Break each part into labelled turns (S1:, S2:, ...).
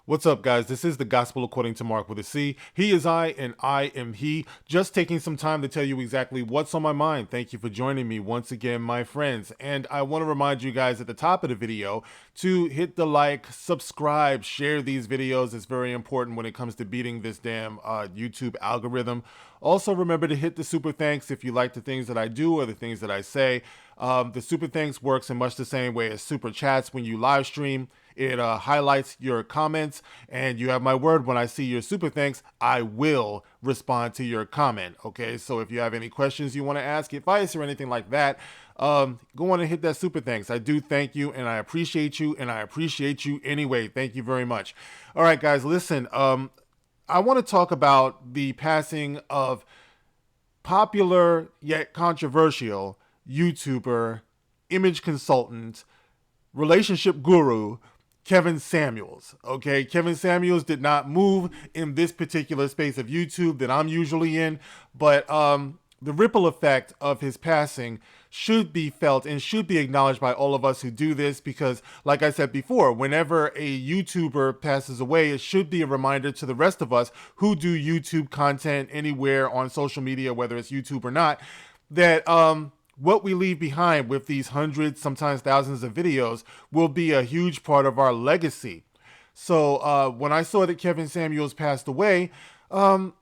S1: What's up, guys? This is the Gospel According to Mark with a C. He is I, and I am he. Just taking some time to tell you exactly what's on my mind. Thank you for joining me once again, my friends. And I want to remind you guys at the top of the video to hit the like, subscribe, share these videos. It's very important when it comes to beating this damn YouTube algorithm. Also, remember to hit the super thanks if you like the things that I do or the things that I say. The super thanks works in much the same way as super chats when you live stream. It highlights your comments, and you have my word when I see your super thanks, I will respond to your comment. Okay, so if you have any questions you want to ask, advice, or anything like that, go on and hit that super thanks. I do thank you, and I appreciate you, and I appreciate you anyway. Thank you very much. All right, guys, listen. I want to talk about the passing of popular yet controversial YouTuber, image consultant, relationship guru, Kevin Samuels. Okay, Kevin Samuels did not move in this particular space of YouTube that I'm usually in, but the ripple effect of his passing should be felt and should be acknowledged by all of us who do this because, like I said before, whenever a YouTuber passes away, it should be a reminder to the rest of us who do YouTube content anywhere on social media, whether it's YouTube or not, that what we leave behind with these hundreds, sometimes thousands of videos will be a huge part of our legacy. So when I saw that Kevin Samuels passed away, I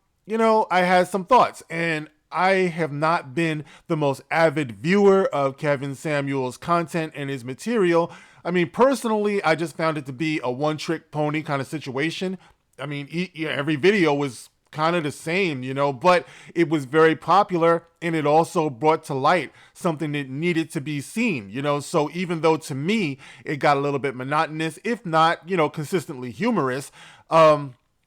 S1: had some thoughts, and I have not been the most avid viewer of Kevin Samuels' content and his material. I mean, personally, I just found it to be a one-trick pony kind of situation. I mean, every video was kind of the same, but it was very popular, and it also brought to light something that needed to be seen, so even though to me it got a little bit monotonous, if not, consistently humorous,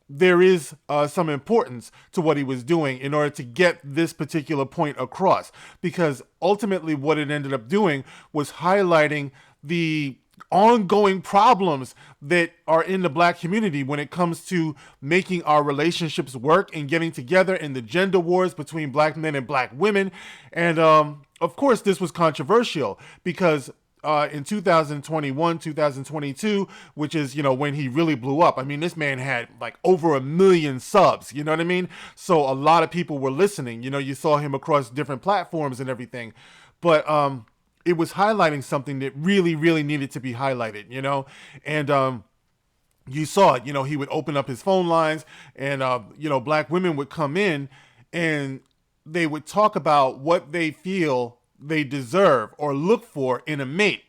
S1: there is some importance to what he was doing in order to get this particular point across, because ultimately what it ended up doing was highlighting the ongoing problems that are in the Black community when it comes to making our relationships work and getting together, in the gender wars between Black men and Black women. And of course this was controversial because in 2021, 2022, which is, when he really blew up. I mean, this man had like over 1 million subs, you know what I mean? So a lot of people were listening, you saw him across different platforms and everything. But it was highlighting something that really, really needed to be highlighted, and you saw it, he would open up his phone lines, and, Black women would come in and they would talk about what they feel they deserve or look for in a mate.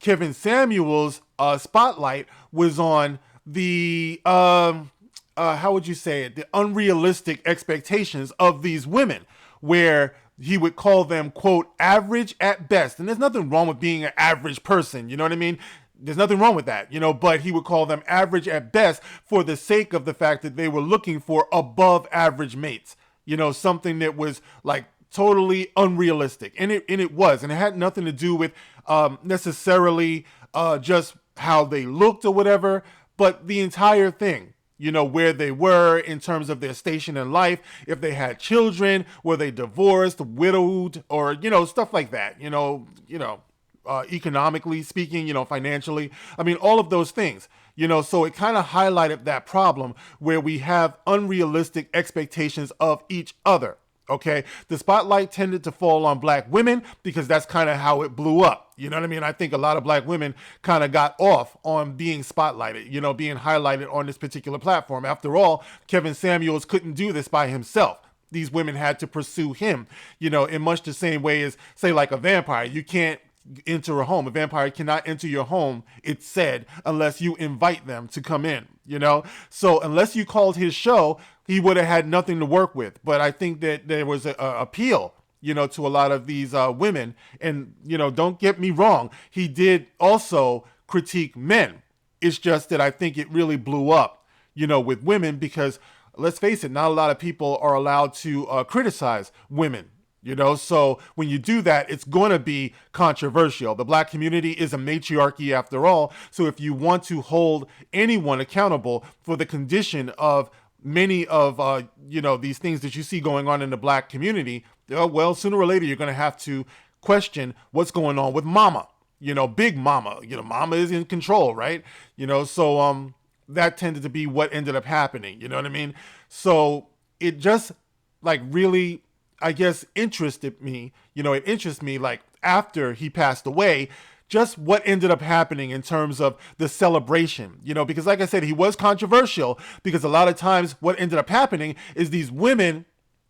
S1: Kevin Samuels' spotlight was on the, how would you say it, the unrealistic expectations of these women, where he would call them, quote, average at best. And there's nothing wrong with being an average person, you know what I mean? There's nothing wrong with that, but he would call them average at best for the sake of the fact that they were looking for above average mates, something that was like totally unrealistic. And it was, and it had nothing to do with necessarily just how they looked or whatever, but the entire thing. Where they were in terms of their station in life, if they had children, were they divorced, widowed, or, stuff like that, economically speaking, financially. I mean, all of those things, so it kind of highlighted that problem where we have unrealistic expectations of each other. Okay, the spotlight tended to fall on Black women because that's kind of how it blew up. You know what I mean? I think a lot of Black women kind of got off on being spotlighted, being highlighted on this particular platform. After all, Kevin Samuels couldn't do this by himself. These women had to pursue him, in much the same way as, say, like a vampire. You can't enter a home. A vampire cannot enter your home, it's said, unless you invite them to come in, So unless you called his show, he would have had nothing to work with. But I think that there was a appeal, to a lot of these women. And, don't get me wrong, he did also critique men. It's just that I think it really blew up, with women because, let's face it, not a lot of people are allowed to criticize women. So when you do that, it's going to be controversial. The Black community is a matriarchy after all. So if you want to hold anyone accountable for the condition of many of, these things that you see going on in the Black community, well, sooner or later, you're going to have to question what's going on with mama, big mama, mama is in control, right? So that tended to be what ended up happening. You know what I mean? So it just like really, I guess, interested me. It interests me like after he passed away, just what ended up happening in terms of the celebration, because like I said, he was controversial because a lot of times what ended up happening is these women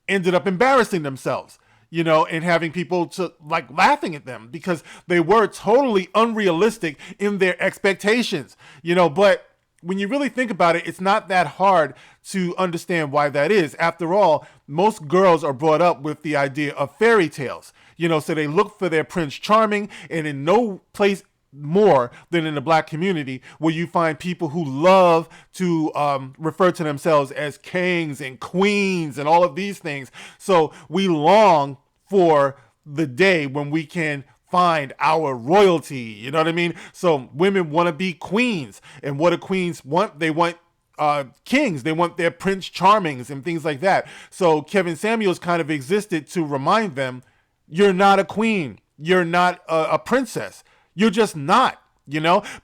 S1: ended up embarrassing themselves, and having people to like laughing at them because they were totally unrealistic in their expectations, but when you really think about it, it's not that hard to understand why that is. After all, most girls are brought up with the idea of fairy tales, so they look for their Prince Charming, and in no place more than in the black community where you find people who love to refer to themselves as kings and queens and all of these things. So we long for the day when we can find our royalty, you know what I mean? So women want to be queens, and what do queens want? They want kings. They want their Prince Charmings and things like that. So Kevin Samuels kind of existed to remind them, you're not a queen, you're not a princess, you're just not.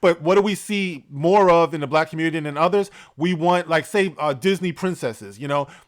S1: But what do we see more of in the black community than others? We want, like, say, Disney princesses.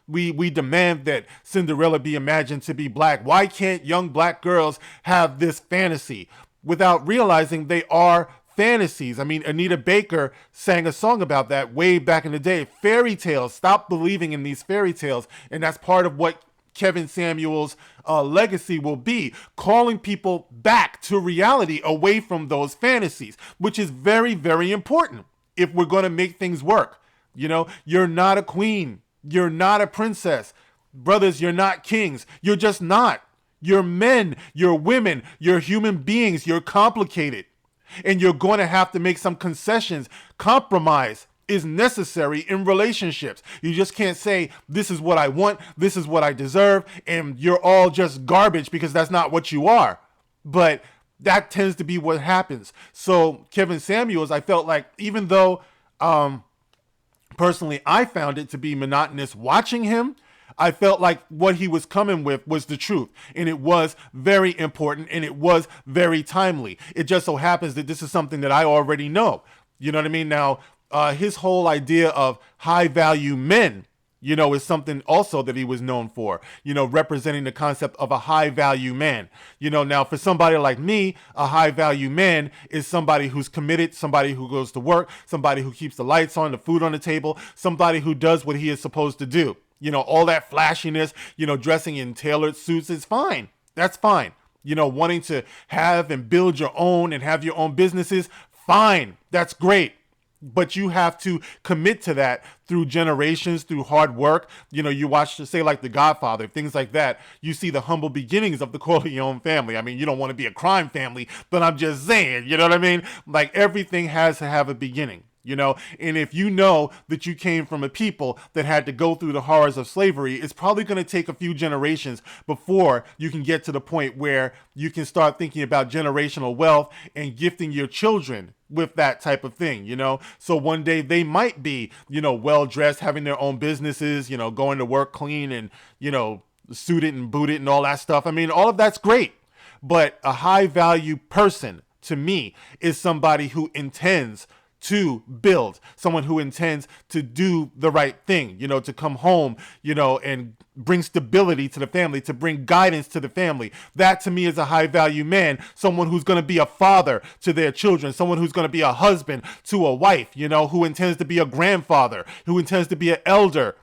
S1: We demand that Cinderella be imagined to be black. Why can't young black girls have this fantasy without realizing they are fantasies? I mean, Anita Baker sang a song about that way back in the day. Fairy tales. Stop believing in these fairy tales. And that's part of what Kevin Samuels' legacy will be, calling people back to reality, away from those fantasies, which is very, very important if we're going to make things work. You're not a queen. You're not a princess. Brothers, you're not kings. You're just not. You're men. You're women. You're human beings. You're complicated. And you're going to have to make some concessions. Compromise is necessary in relationships. You just can't say, this is what I want, this is what I deserve, and you're all just garbage, because that's not what you are. But that tends to be what happens. So Kevin Samuels, I felt like, even though personally I found it to be monotonous watching him, I felt like what he was coming with was the truth, and it was very important, and it was very timely. It just so happens that this is something that I already know. You know what I mean? Now, his whole idea of high value men, is something also that he was known for, representing the concept of a high value man. Now for somebody like me, a high value man is somebody who's committed, somebody who goes to work, somebody who keeps the lights on, the food on the table, somebody who does what he is supposed to do. All that flashiness, dressing in tailored suits is fine. That's fine. Wanting to have and build your own and have your own businesses, fine. That's great. But you have to commit to that through generations, through hard work. You watch, say, like The Godfather, things like that. You see the humble beginnings of the Corleone family. I mean, you don't want to be a crime family, but I'm just saying, you know what I mean? Like, everything has to have a beginning. And if you know that you came from a people that had to go through the horrors of slavery, it's probably going to take a few generations before you can get to the point where you can start thinking about generational wealth and gifting your children with that type of thing, So one day they might be, well-dressed, having their own businesses, going to work clean and, suited and booted and all that stuff. I mean, all of that's great. But a high-value person, to me, is somebody who intends to build, someone who intends to do the right thing, to come home, and bring stability to the family, to bring guidance to the family. That to me is a high value man, someone who's going to be a father to their children, someone who's going to be a husband to a wife, who intends to be a grandfather, who intends to be an elder,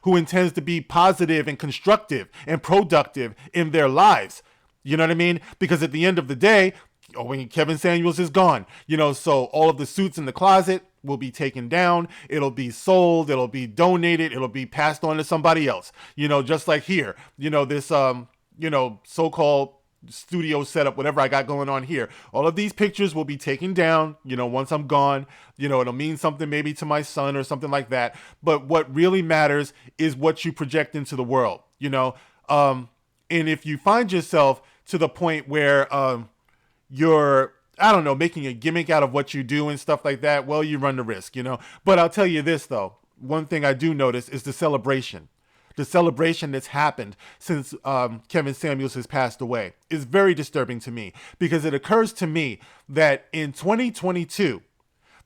S1: who intends to be positive and constructive and productive in their lives. You know what I mean? Because at the end of the day, when Kevin Samuels is gone, so all of the suits in the closet will be taken down. It'll be sold. It'll be donated. It'll be passed on to somebody else, just like here, this, so-called studio setup, whatever I got going on here. All of these pictures will be taken down, once I'm gone. It'll mean something maybe to my son or something like that. But what really matters is what you project into the world, and if you find yourself to the point where, you're, I don't know, making a gimmick out of what you do and stuff like that, well, you run the risk, But I'll tell you this, though. One thing I do notice is the celebration. The celebration that's happened since Kevin Samuels has passed away is very disturbing to me, because it occurs to me that in 2022,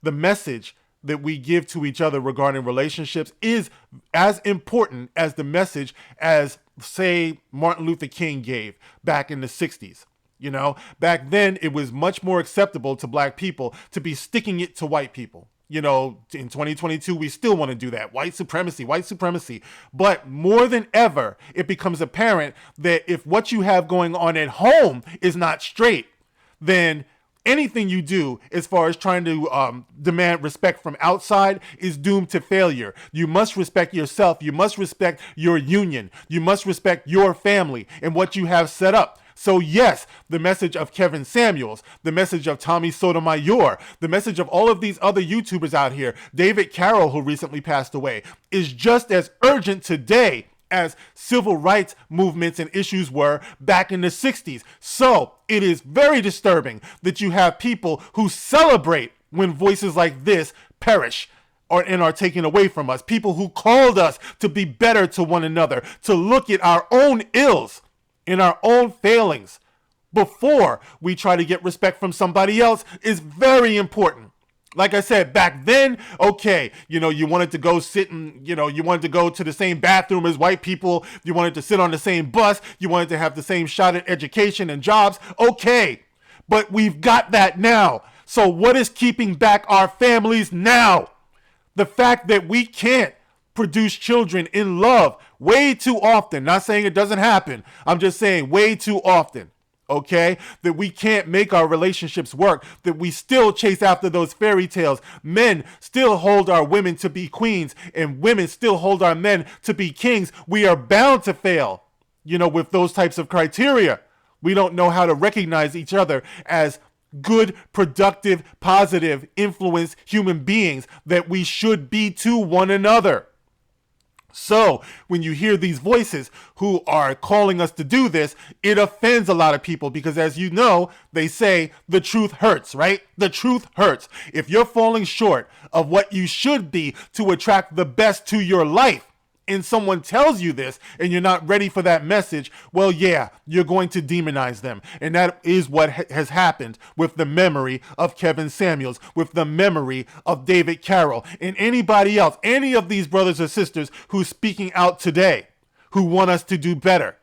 S1: the message that we give to each other regarding relationships is as important as the message as, say, Martin Luther King gave back in the 60s. You know, back then it was much more acceptable to black people to be sticking it to white people. You know, in 2022, we still want to do that. White supremacy, white supremacy. But more than ever, it becomes apparent that if what you have going on at home is not straight, then anything you do as far as trying to demand respect from outside is doomed to failure. You must respect yourself. You must respect your union. You must respect your family and what you have set up. So yes, the message of Kevin Samuels, the message of Tommy Sotomayor, the message of all of these other YouTubers out here, David Carroll, who recently passed away, is just as urgent today as civil rights movements and issues were back in the 60s. So it is very disturbing that you have people who celebrate when voices like this perish and are taken away from us. People who called us to be better to one another, to look at our own ills and our own failings before we try to get respect from somebody else is very important. Like I said, back then, okay, you know, you wanted to go sit and, you know, you wanted to go to the same bathroom as white people. You wanted to sit on the same bus. You wanted to have the same shot at education and jobs. Okay, but we've got that now. So what is keeping back our families now? The fact that we can't produce children in love way too often. Not saying it doesn't happen. I'm just saying way too often. Okay, that we can't make our relationships work, that we still chase after those fairy tales. Men still hold our women to be queens and women still hold our men to be kings. We are bound to fail, you know, with those types of criteria. We don't know how to recognize each other as good, productive, positive influence human beings that we should be to one another. So when you hear these voices who are calling us to do this, it offends a lot of people because, as you know, they say the truth hurts, right? The truth hurts. If you're falling short of what you should be to attract the best to your life, and someone tells you this and you're not ready for that message, well, yeah, you're going to demonize them. And that is what has happened with the memory of Kevin Samuels, with the memory of David Carroll, and anybody else, any of these brothers or sisters who's speaking out today, who want us to do better.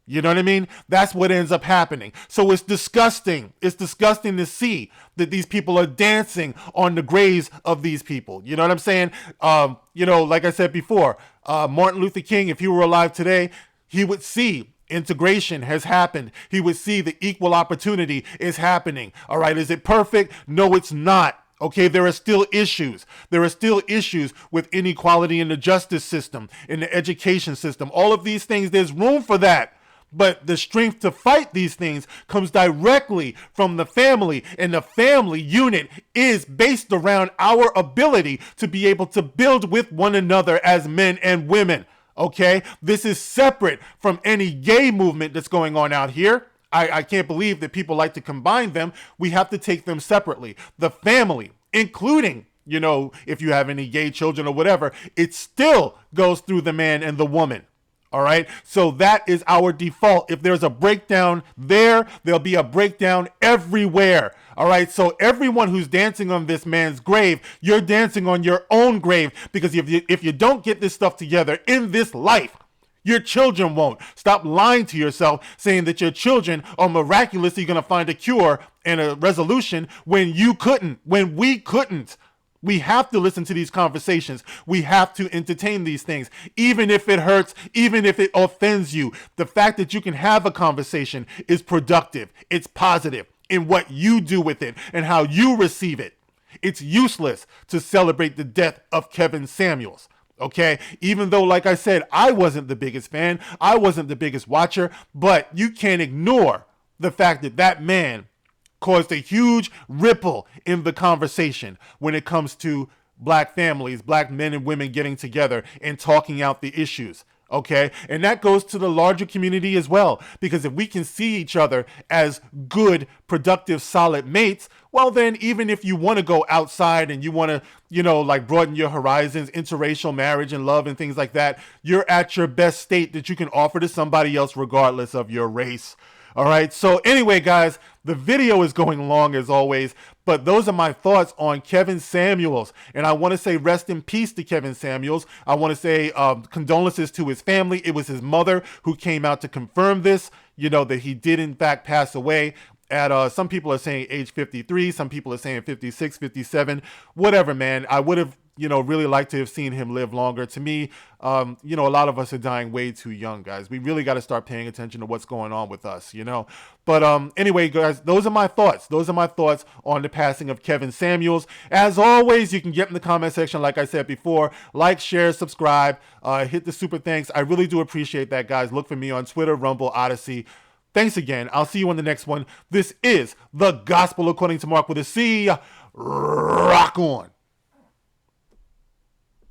S1: You know what I mean? That's what ends up happening. So it's disgusting. It's disgusting to see that these people are dancing on the graves of these people. You know what I'm saying? You know, like I said before, Martin Luther King, if he were alive today, he would see integration has happened. He would see the equal opportunity is happening. All right. Is it perfect? No, it's not. Okay, there are still issues. There are still issues with inequality in the justice system, in the education system. All of these things, there's room for that. But the strength to fight these things comes directly from the family, and the family unit is based around our ability to be able to build with one another as men and women. Okay, this is separate from any gay movement that's going on out here. I can't believe that people like to combine them. We have to take them separately. The family, including, you know, if you have any gay children or whatever, it still goes through the man and the woman. All right. So that is our default. If there's a breakdown there, there'll be a breakdown everywhere. All right. So everyone who's dancing on this man's grave, you're dancing on your own grave, because if you don't get this stuff together in this life, your children won't. Stop lying to yourself, saying that your children are miraculously going to find a cure and a resolution when you couldn't, when we couldn't. We have to listen to these conversations. We have to entertain these things, even if it hurts, even if it offends you. The fact that you can have a conversation is productive. It's positive in what you do with it and how you receive it. It's useless to celebrate the death of Kevin Samuels. Okay, even though, like I said, I wasn't the biggest fan, I wasn't the biggest watcher, but you can't ignore the fact that that man caused a huge ripple in the conversation when it comes to black families, black men and women getting together and talking out the issues. Okay, and that goes to the larger community as well, because if we can see each other as good, productive, solid mates, well, then even if you want to go outside and you want to, you know, like broaden your horizons, interracial marriage and love and things like that, you're at your best state that you can offer to somebody else regardless of your race. All right. So anyway, guys, the video is going long as always, but those are my thoughts on Kevin Samuels. And I want to say rest in peace to Kevin Samuels. I want to say condolences to his family. It was his mother who came out to confirm this, that he did in fact pass away at some people are saying age 53, some people are saying 56, 57, whatever, man. I would have really liked to have seen him live longer. To me, a lot of us are dying way too young, guys. We really got to start paying attention to what's going on with us, But anyway, guys, those are my thoughts. Those are my thoughts on the passing of Kevin Samuels. As always, you can get in the comment section, like I said before. Like, share, subscribe, hit the super thanks. I really do appreciate that, guys. Look for me on Twitter, Rumble, Odyssey. Thanks again. I'll see you on the next one. This is The Gospel According to Mark with a C. Rock on.